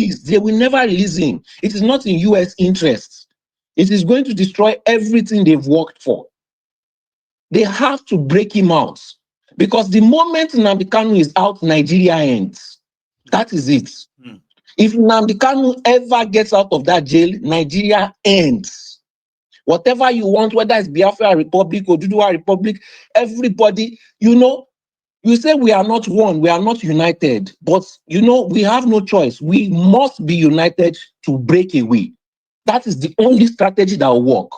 release. They will never release him. It is not in US interest. It is going to destroy everything they've worked for. They have to break him out. Because the moment Nnamdi Kanu is out, Nigeria ends. That is it. If Nnamdi Kanu ever gets out of that jail, Nigeria ends. Whatever you want, whether it's Biafra Republic or Oduduwa Republic, everybody, you say we are not one, we are not united, but we have no choice. We must be united to break away. That is the only strategy that will work.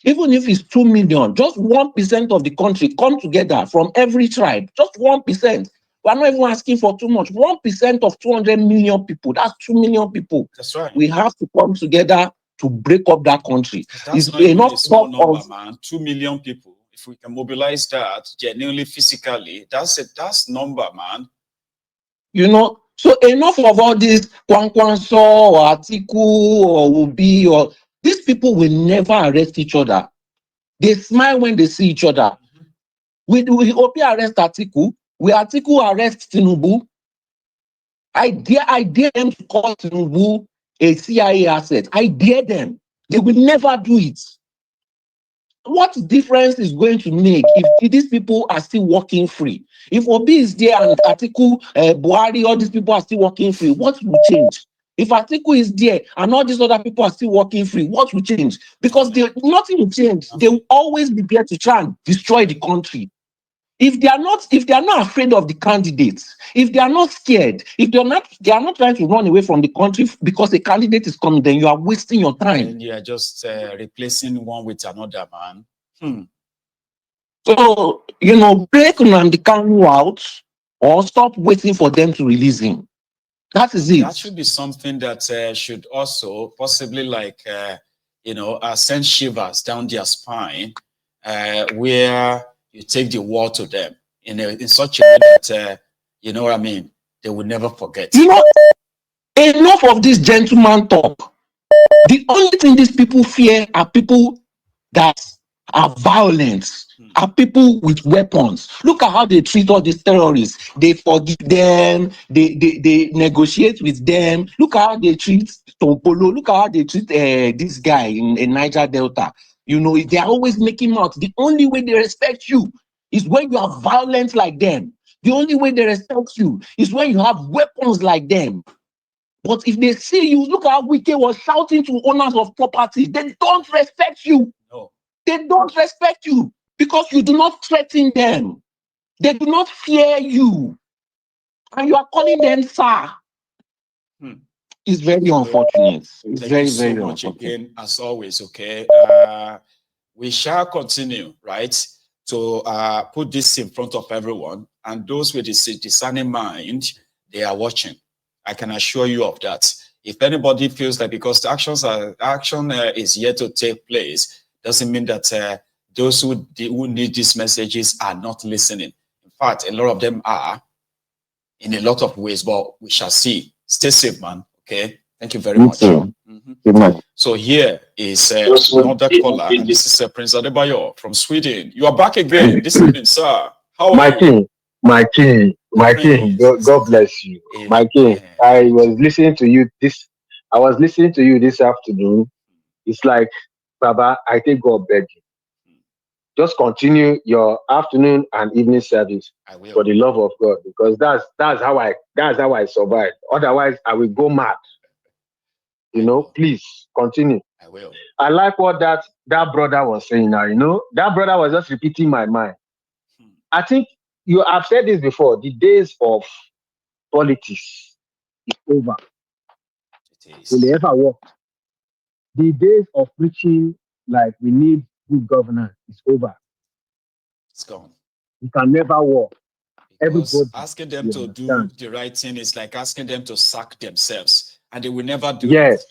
Even if it's 2 million, just 1% of the country come together from every tribe, just 1%. We're not even asking for too much. 1% of 200 million people, that's 2 million people. That's right. We have to come together to break up that country. That's not even a small number, man. 2 million people. If we can mobilize that genuinely, physically, that's number, man. So enough of all this Kwankwanso or Atiku or Obi or these people will never arrest each other. They smile when they see each other. We Obi arrest Atiku. We Atiku arrest Tinubu. I dare them to call Tinubu a CIA asset. I dare them. They will never do it. What difference is going to make if these people are still walking free? If Obi is there and Atiku, Buhari, all these people are still walking free, what will change? If Atiku is there and all these other people are still walking free, what will change? Because nothing will change. They will always be there to try and destroy the country. If they are not afraid of the candidates, if they are not scared, if they are not trying to run away from the country because a candidate is coming, then you are wasting your time. And you are just replacing one with another, man. So, break Nnamdi Kanu out or stop waiting for them to release him. That is it. That should be something that should also possibly send shivers down their spine, where you take the war to them in such a way that, what I mean, they will never forget. Enough of this gentleman talk. The only thing these people fear are people that are violent, are people with weapons. Look at how they treat all these terrorists. They forgive them, they negotiate with them. Look at how they treat Tompolo. Look at how they treat this guy in Niger Delta. They are always making out. The only way they respect you is when you are violent like them. The only way they respect you is when you have weapons like them. But if they see you, look at how Wike was shouting to owners of property. They don't respect you. No. They don't respect you because you do not threaten them. They do not fear you. And you are calling them sir. It's very unfortunate. It's very, very much again, as always, okay? We shall continue, right, to put this in front of everyone. And those with the discerning mind, they are watching. I can assure you of that. If anybody feels that because the action is yet to take place, doesn't mean that those who need these messages are not listening. In fact, a lot of them are in a lot of ways, but we shall see. Stay safe, man. Okay. Thank you very much. Good night. So here is another caller, and this is Prince Adebayo from Sweden. You are back again this evening, sir. How are you? My king. God bless you. Amen. My king. I was listening to you this afternoon. It's like, Baba, I take God beg you. Just continue your afternoon and evening service for the love of God, because that's how I survive. Otherwise, I will go mad. Please continue. I will. I like what that brother was saying now. That brother was just repeating my mind. I think I've said this before. The days of politics is over. It is. Will they ever work? The days of preaching like we need good governance is over. It's gone. It can never work. Everybody asking them to do the right thing is like asking them to sack themselves, and they will never do it.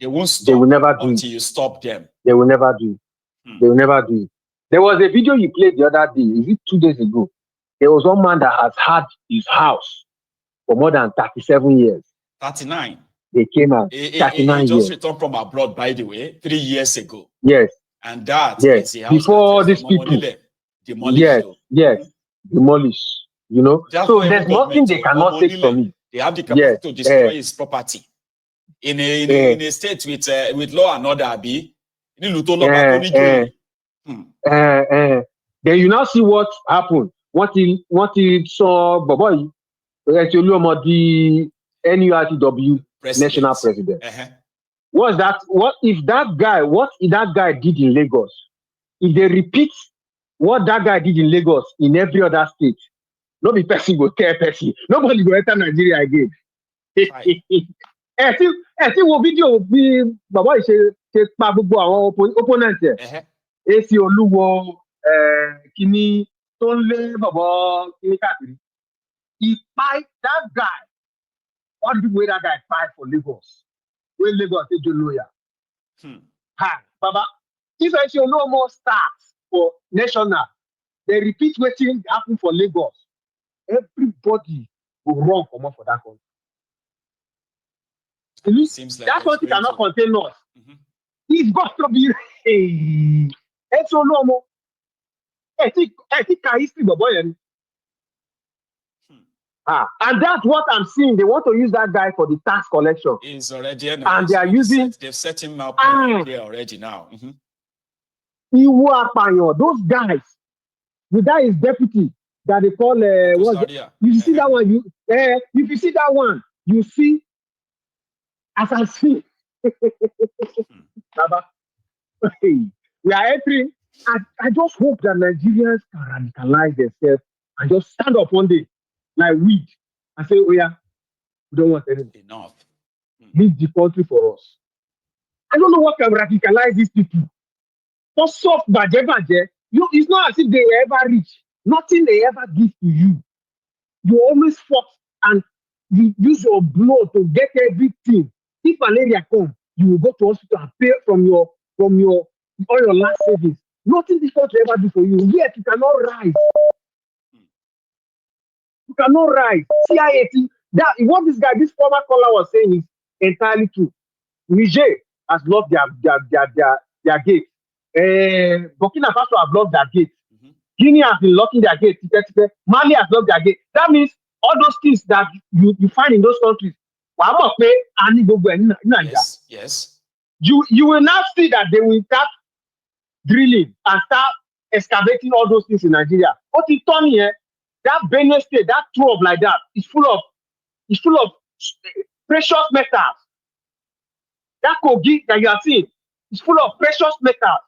They won't stop. They will never do until you stop them. They will never do it. They will never do it. There was a video you played the other day. Is it 2 days ago? There was one man that has had his house for more than 37 years. 39. They came out. 39 he just years. returned from abroad, by the way, 3 years ago. Yes. And that is the house before these people. Demolished. Yes. Demolished. So there's nothing they cannot take from me. They have the capacity to destroy his property. in a state with law and order, be then you now see what happened. What he saw Boboy, the NURTW national president. What's that? What if that guy did in Lagos? If they repeat what that guy did in Lagos in every other state, nobody person go tell person. Nobody go enter Nigeria again. See what video be Baba ṣe pa gbogbo àwọn opponent ẹ. AC Olúwo kini tó ń lé bàbá kini káàkiri. He fight that guy. All the people wey that guy fight for Lagos. When Lagos take your lawyer. Baba, if AC Olúwo starts for national, they repeat wetin happen for Lagos. Everybody will run comot for that country. Seems like that country cannot contain us. It's got to be it's so normal. I think history, and that's what I'm seeing. They want to use that guy for the tax collection. He's already and they are using. They've set him up here already now. Those guys. The guy is deputy that they call. You see that one? If you see that one, you see. As I see, Baba, we are entering. I just hope that Nigerians can radicalize themselves and just stand up one day like weed and say, "Oh yeah, we don't want anything. Enough. Leave the country for us." I don't know what can radicalize these people. For soft budget, it's not as if they were ever rich. Nothing they ever give to you. You always fought and you use your blood to get everything. If malaria comes, you will go to hospital and pay from your all your last savings. Nothing this country ever do for you. Yet you cannot rise. You cannot rise. CIAT. That what this former caller was saying is entirely true. Niger has locked their gate. Burkina Faso have locked their gate. Guinea has been locking their gate. Mali has locked their gate. That means all those things that you find in those countries. Yes. You will now see that they will start drilling and start excavating all those things in Nigeria. But in turn here, that Benin state, that trove like that, is full of precious metals. That Kogi that you are seeing is full of precious metals.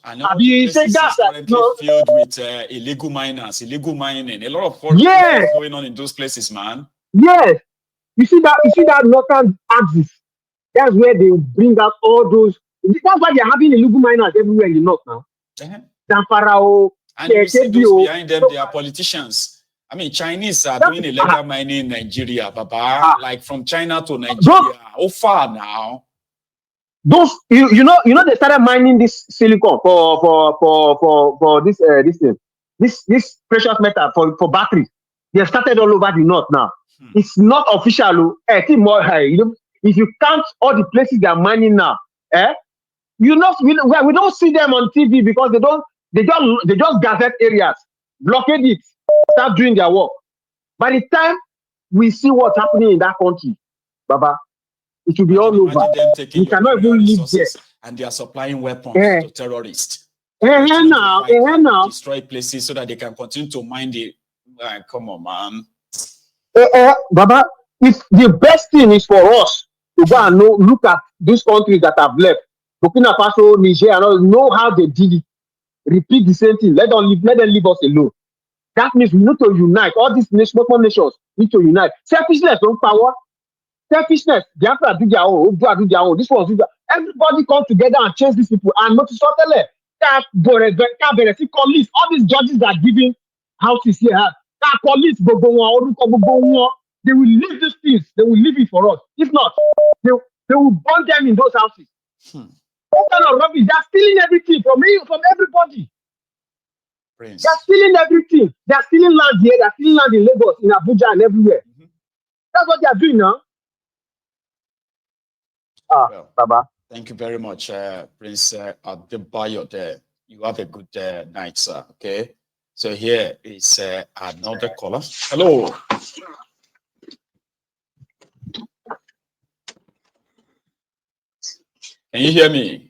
And all the places is currently filled with illegal miners, illegal mining. A lot of things going on in those places, man. Yes. You see that northern axis. That's where they bring out all those. That's why they're having illegal miners everywhere in the north now. Zamfara. And you see those behind them, they are politicians. I mean, Chinese are doing illegal mining in Nigeria, Baba. Like from China to Nigeria. How far now? Those you know they started mining this silicon for this thing. This precious metal for batteries. They have started all over the north now. It's not official. I think more high. If you count all the places they are mining now, we don't see them on TV because they just gazette areas, blockade it, start doing their work. By the time we see what's happening in that country, Baba, it will be all over. You cannot even live there. And they are supplying weapons to terrorists. Now destroy places so that they can continue to mine the. Come on, man. Baba, if the best thing is for us to go and look at these countries that have left, Burkina Faso, Niger, and all, know how they did it. Repeat the same thing. Let them leave us alone. That means we need to unite. All these nations need to unite. Selfishness don't power. Selfishness. Biafra do their own. Ogbua do their own. This one do their. Everybody come together and chase these people. And notice what police. All these judges that are giving houses here. That police they will leave these things. They will leave it for us. If not, they will burn them in those houses. What kind of rubbish? They're stealing everything from everybody. Prince. They're stealing everything. They're stealing land here. They're stealing land in Lagos, in Abuja, and everywhere. That's what they're doing now. Well, Baba. Thank you very much, Prince Adebayo there. You have a good night, sir. Okay. So here is another caller. Hello. Can you hear me?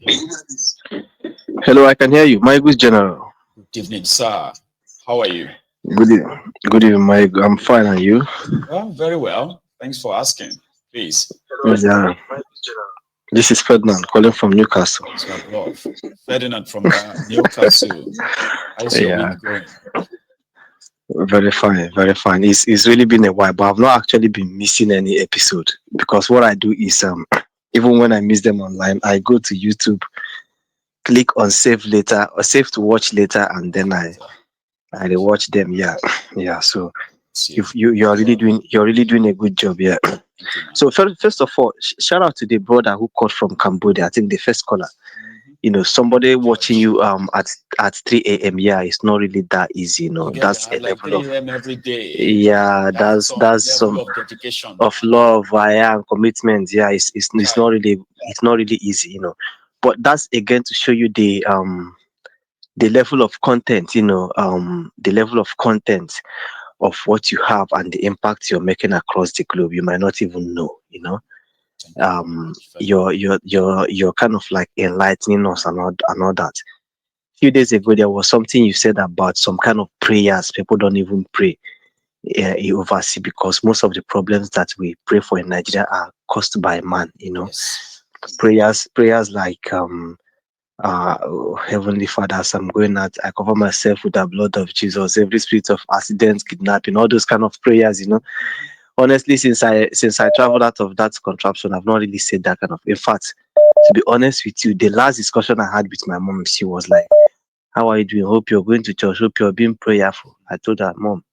Hello, I can hear you. My good general. Good evening, sir. How are you? Good evening. Good evening, my. I'm fine, and you? Well, very well. Thanks for asking. Please. Yeah. This is Ferdinand calling from Newcastle. Swap love. Ferdinand from Newcastle. How's your Yeah, week going? very fine, very fine. It's really been a while, but I've not actually been missing any episode because what I do is even when I miss them online, I go to YouTube, click on save later or save to watch later, and then I watch them. Yeah, yeah. So See, if you're really doing a good job. Yeah. thank you, man. So first of all, shout out to the brother who called from Cambodia. I think the first caller. Somebody watching George, you at 3 a.m. Yeah, it's not really that easy. you get That's a that like level of 3 a.m. every day. yeah, That's some that's level some of dedication, of man. love, yeah, and commitment. Yeah, it's Chai. not really easy. But that's again to show you the level of content. The level of content of what you have and the impact you're making across the globe. You might not even know. Thank you very much, Ferdinand. You're kind of like enlightening us and all that. Few days ago there was something you said about some kind of prayers people don't even pray overseas because most of the problems that we pray for in Nigeria are caused by man. Yes. Prayers like Heavenly Father, as I'm going out, I cover myself with the blood of Jesus. Every spirit of accidents, kidnapping, all those kind of prayers. Honestly, since I traveled out of that contraption, I've not really said that kind of. In fact, to be honest with you, the last discussion I had with my mom, she was like, "How are you doing? Hope you're going to church. Hope you're being prayerful." I told her, "Mom,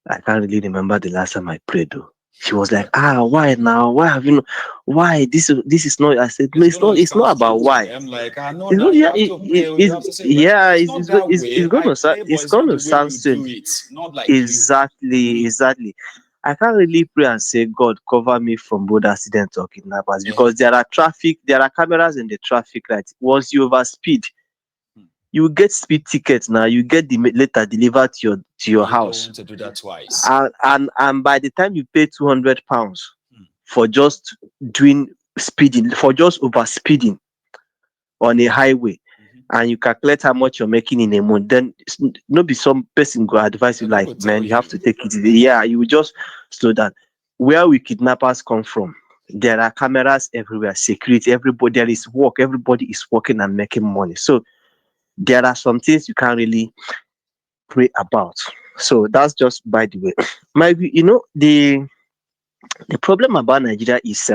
I can't really remember the last time I prayed though." She was like, why now? Why have you? Why this is not? I said, no, It's gonna it's not sound about strange to why. them. Like, I know It's now not. you Yeah, have to pray. You have to say, well, it's not that way. it's I gonna pray, but it's it's not the gonna way sound you do strange. it. Not like you. Exactly, exactly. I can't really pray and say, God, cover me from road accidents or kidnappers Eh, because there are cameras in the traffic light. Once you overspeed, hmm. you get speed tickets now. You get the letter delivered to And your you don't house, want to do that twice. and by the time you pay £200 Hmm. for just doing speeding, for just over speeding on a highway, and you calculate how much you're making in a month, then no be some person go advise you They're not like, gonna tell man, you have you. to take it easy. Yeah, you will just slow down. Where we kidnappers come from, there are cameras everywhere, security, everybody, there is work, everybody is working and making money. So there are some things you can't really pray about. So that's just by the way. My the problem about Nigeria is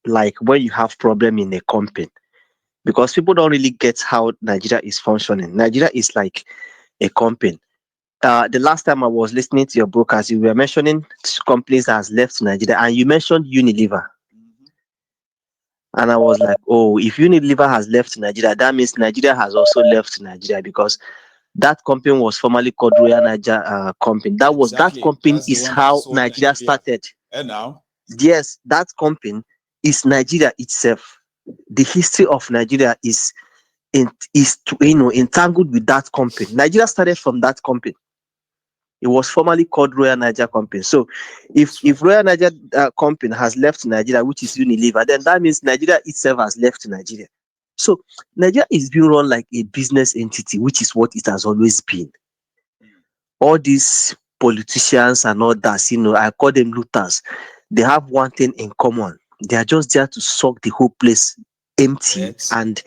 like when you have problem in a company because people don't really get how Nigeria is functioning. Nigeria is like a company. The last time I was listening to your broadcast, you were mentioning companies that has left Nigeria, and you mentioned Unilever, and I was like, oh, if Unilever has left Nigeria, that means Nigeria has also left Nigeria because that company was formerly called Royal Niger Company. That Exactly. company That's the is one that how sold Nigeria Nigeria. started. And now, Yes, that company is Nigeria itself. The history of Nigeria entangled with that company. Nigeria started from that company. It was formerly called Royal Niger Company. So, that's if right. Royal Niger Company has left Nigeria, which is Unilever, then that means Nigeria itself has left Nigeria. So, Nigeria is being run like a business entity, which is what it has always been. All these politicians and all that, I call them looters. They have one thing in common. They are just there to suck the whole place empty Yes. and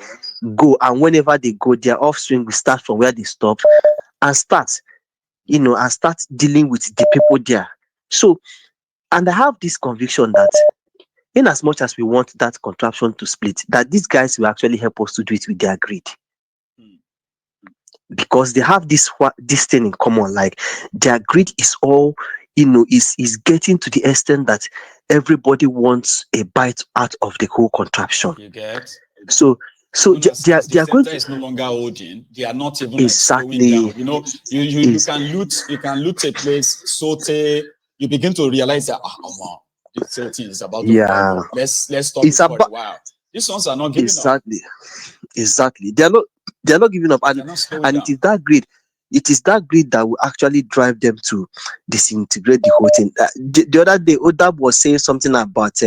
go. And whenever they go, their offspring will start from where they stop and start dealing with the people there. So, and I have this conviction that in as much as we want that contraption to split, that these guys will actually help us to do it with their greed. Because they have this thing in common, like their greed is all is getting to the extent that everybody wants a bite out of the whole contraption. You get? So Even as the they are going center to is no longer holding, they are not even like slowing exactly down. You is you can loot a place, saute, you begin to realize that man, this whole thing is about to fall yeah down. Let's stop it's it for a about while. These ones are not giving up. exactly they are not giving up, They're not slowing and it down. is that greed that will actually drive them to disintegrate the whole thing. The other day Odab was saying something about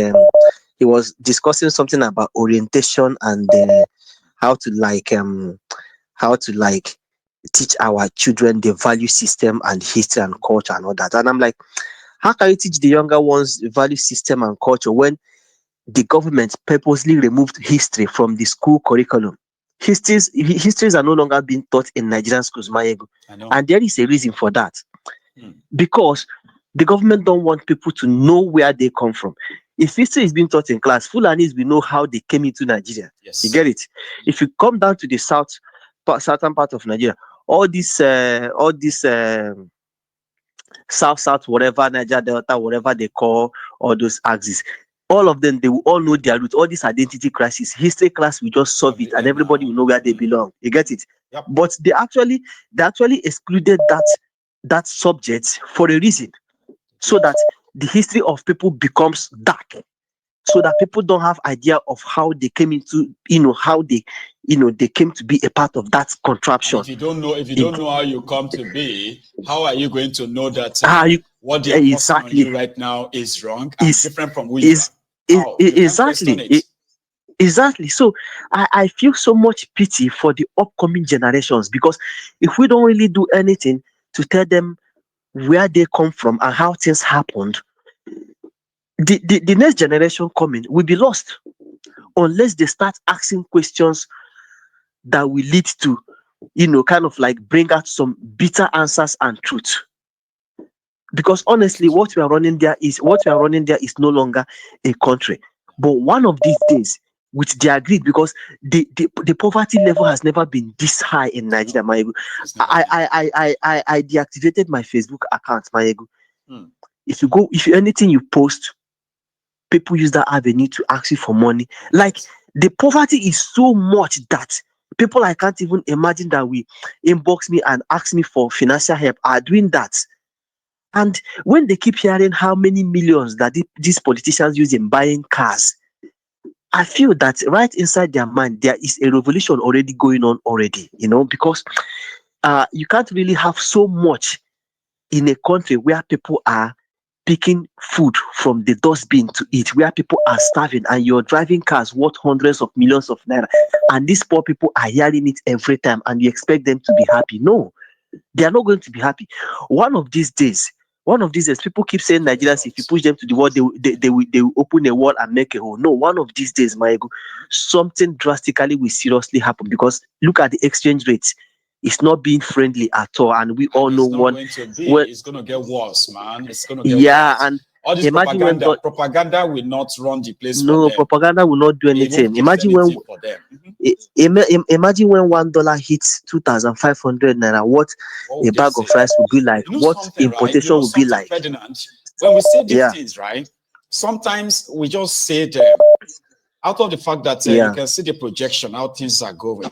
he was discussing something about orientation and how to teach our children the value system and history and culture and all that. And I'm like, how can you teach the younger ones the value system and culture when the government purposely removed history from the school curriculum? Histories are no longer being taught in Nigerian schools, Mayego. And there is a reason for that. Because the government don't want people to know where they come from. If history is being taught in class, Fulanis will know how they came into Nigeria. Yes. You get it? If you come down to the southern part of Nigeria, all this south, whatever, Niger Delta, whatever they call all those axes, all of them, they will all know their roots. All this identity crisis, history class will just solve it, and everybody will know where they belong. You get it? Yep. But they actually excluded that subject for a reason, so that the history of people becomes dark, so that people don't have idea of how they came into, how they came to be a part of that contraption. And if you don't know how you come to be, how are you going to know that what they're forcing on you right now is wrong and different from who you are? Exactly. So I feel so much pity for the upcoming generations, because if we don't really do anything to tell them where they come from and how things happened, the next generation coming will be lost unless they start asking questions that will lead to, kind of like bring out some bitter answers and truth. Because honestly, what we are running there is no longer a country. But one of these days, with their greed, because the poverty level has never been this high in Nigeria, Mayego. I deactivated my Facebook account, Mayego. If anything you post, people use that avenue to ask you for money. Like, the poverty is so much that people I can't even imagine that will inbox me and ask me for financial help are doing that. And when they keep hearing how many millions that these politicians use in buying cars, I feel that right inside their mind, there is a revolution already going on already, because you can't really have so much in a country where people are picking food from the dustbin to eat, where people are starving, and you're driving cars worth hundreds of millions of naira, and these poor people are hearing it every time, and you expect them to be happy. No, they are not going to be happy. One of these days, people keep saying Nigerians, if you push them to the wall, they will open a wall and make a hole. No, one of these days, Mayego, something drastically will seriously happen, because look at the exchange rates. It's not being friendly at all, and we all know it's going to get worse, man. It's going to get worse. And all this propaganda will not run the place for them. No, propaganda will not do anything. Imagine when $1 hits 2,500 naira, what a bag of rice would be like, what importation would be like. Ferdinand, when we say these things, right? Sometimes we just say them out of the fact that you can see the projection, how things are going.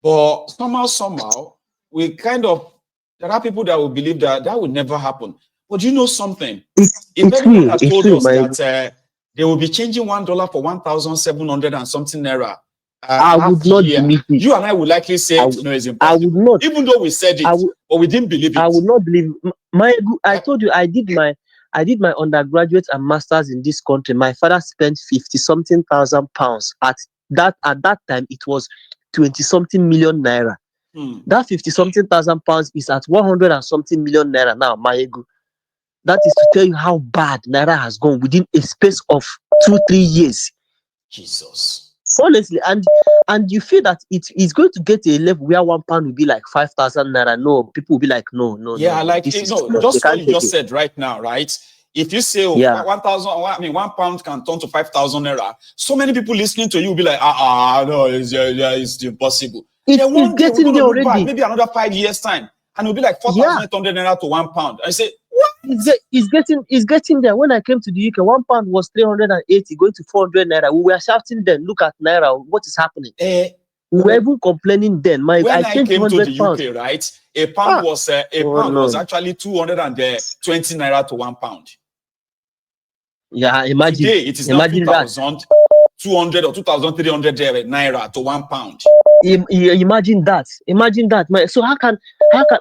But somehow, we there are people that will believe that will never happen. But you know something? If anyone had told us that they will be changing $1 for 1,700 and something naira, I would not believe it. You and I would likely say no, it's impossible. I would not. Even though we said it, but we didn't believe it. I would not believe it. I told you I did my undergraduate and masters in this country. My father spent 50-something thousand pounds. At that time, it was 20-something million naira. That 50-something thousand pounds is at 100 and something million naira now, Mayego. That is to tell you how bad naira has gone within a space of 2-3 years. Jesus. Honestly, and you feel that it's going to get to a level where £1 will be like 5,000 naira. No, people will be like, no. Yeah, like just what you just said right now, right? If you say 1,000, £1 can turn to 5,000 naira, so many people listening to you will be like, no, it's impossible. It's getting there already. Maybe another 5 years time, and it'll be like 4,800 naira to £1. I say, what? It's getting there. When I came to the UK, £1 was 380, going to 400 naira. We were shouting then, look at naira, what is happening? We were even complaining then. When I came to the UK, right, a pound was actually 220 naira to £1. Yeah, imagine. Today it is now 2,200 or 2,300 naira to £1. Imagine that. Imagine that. So how can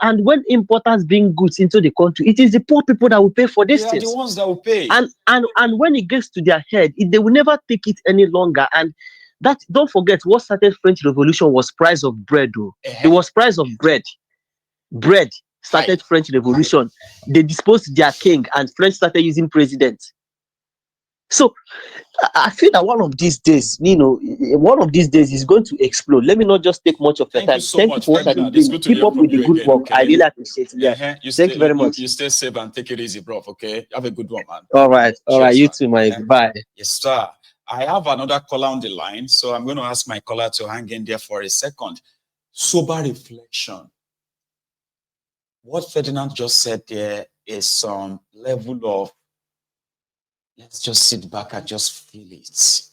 and when importers bring goods into the country, it is the poor people that will pay for these They are the things. ones that will pay. And when it gets to their head, they will never take it any longer. And that, don't forget, what started French Revolution was price of bread. Oh. It was price of bread. Bread started French Revolution. They disposed their king, and French started using president. So I feel that one of these days, one of these days is going to explode. Let me not just take much of your Thank you time. so Thank you much, for what you Ferdinand. do. It's good to Keep hear up from with the you good again, work. I okay? really appreciate it. Yeah. Thank you very much. You stay safe and take it easy, bro, okay? Have a good one, man. All right. Cheers, You man. too, my bye. Yes, sir. I have another caller on the line, so I'm going to ask my caller to hang in there for a second. Sober reflection. What Ferdinand just said there is some level of, let's just sit back and just feel it.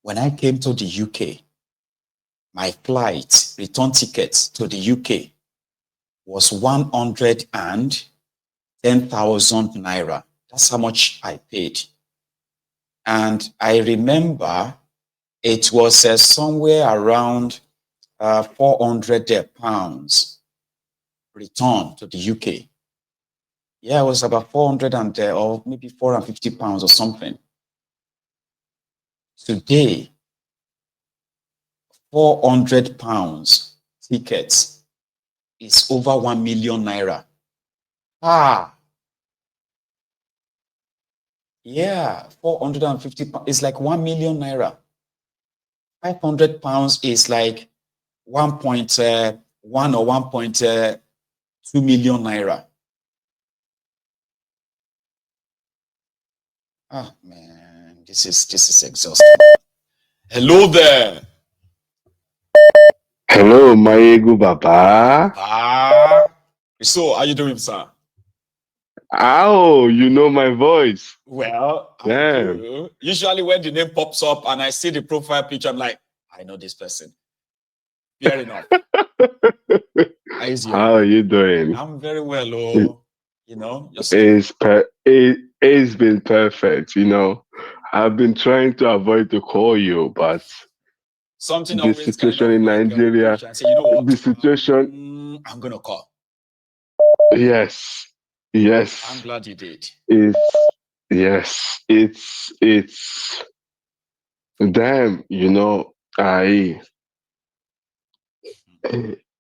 When I came to the UK, my flight, return ticket to the UK was 110,000 naira. That's how much I paid. And I remember it was somewhere around 400 pounds return to the UK. Yeah, it was about 400 or maybe 450 pounds or something. Today, 400 pounds tickets is over 1 million naira. Yeah, 450 pounds is like 1 million naira. 500 pounds is like 1.1 or 1.2 million naira. Man, this is exhausting. Hello there. Hello, Mayegu Baba. So, how you doing, sir? Oh, you know my voice. Well, I do. Usually when the name pops up and I see the profile picture, I'm like, I know this person. Fair enough. How are you doing? I'm very well, oh. It's been perfect, I've been trying to avoid to call you, but something the situation in Nigeria, the situation, I'm gonna call. Yes. I'm glad you did. It's damn,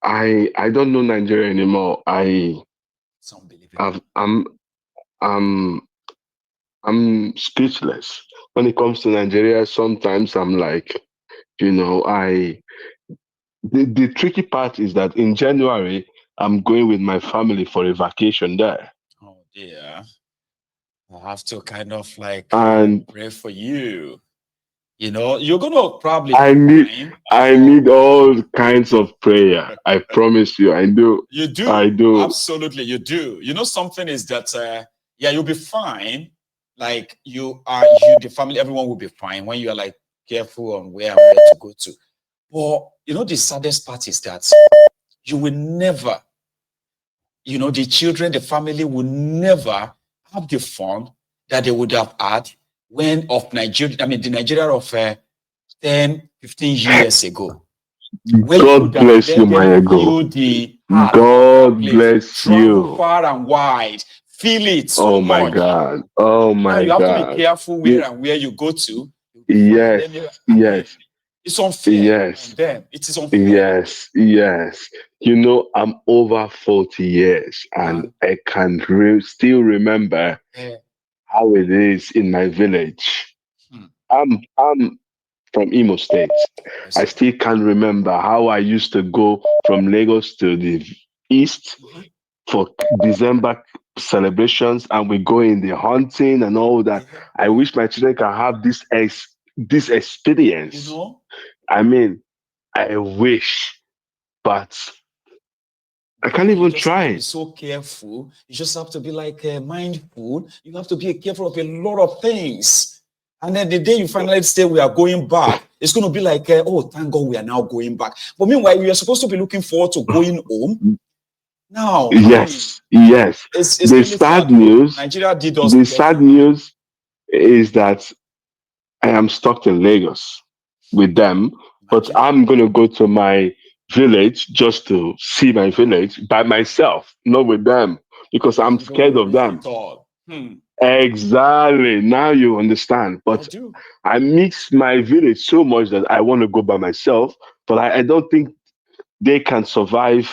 I don't know Nigeria anymore. I'm speechless when it comes to Nigeria. Sometimes I'm like, the tricky part is that in January I'm going with my family for a vacation there. Oh dear, I have to kind of like and pray for you. You're gonna probably. I need all kinds of prayer. I promise you, I do. You do. I do. Absolutely, you do. Something is that you'll be fine. Like the family, everyone will be fine when you are like careful on where and where to go to. But the saddest part is that you will never, the children, the family will never have the fun that they would have had when of Nigeria, the Nigeria of 10, 15 years ago. God bless you, my ego. God bless you. Far and wide. Feel it so much. My God. Oh my now God. You have to be careful where you go to. Yes. It's unfair. Yes. Them. It is unfair. Yes. I'm over 40 years and I can still remember how it is in my village. I'm from Imo State. I still can remember how I used to go from Lagos to the east for December celebrations, and we go in the hunting and all that. I wish my children can have this experience. I wish, but I can't even try. You just have to be so careful. You just have to be like mindful. You have to be careful of a lot of things. And then the day you finally say we are going back, it's going to be like, oh, thank God we are now going back. But meanwhile, we are supposed to be looking forward to going home. Now, yes. It's the really sad news. Nigeria did us. The sad news is that I am stuck in Lagos with them but Imagine. I'm gonna go to my village just to see my village by myself, not with them, because You I'm ain't going scared to of reach them. it all. Exactly. Now you understand. I But do. I miss my village so much that I want to go by myself. But I don't think they can survive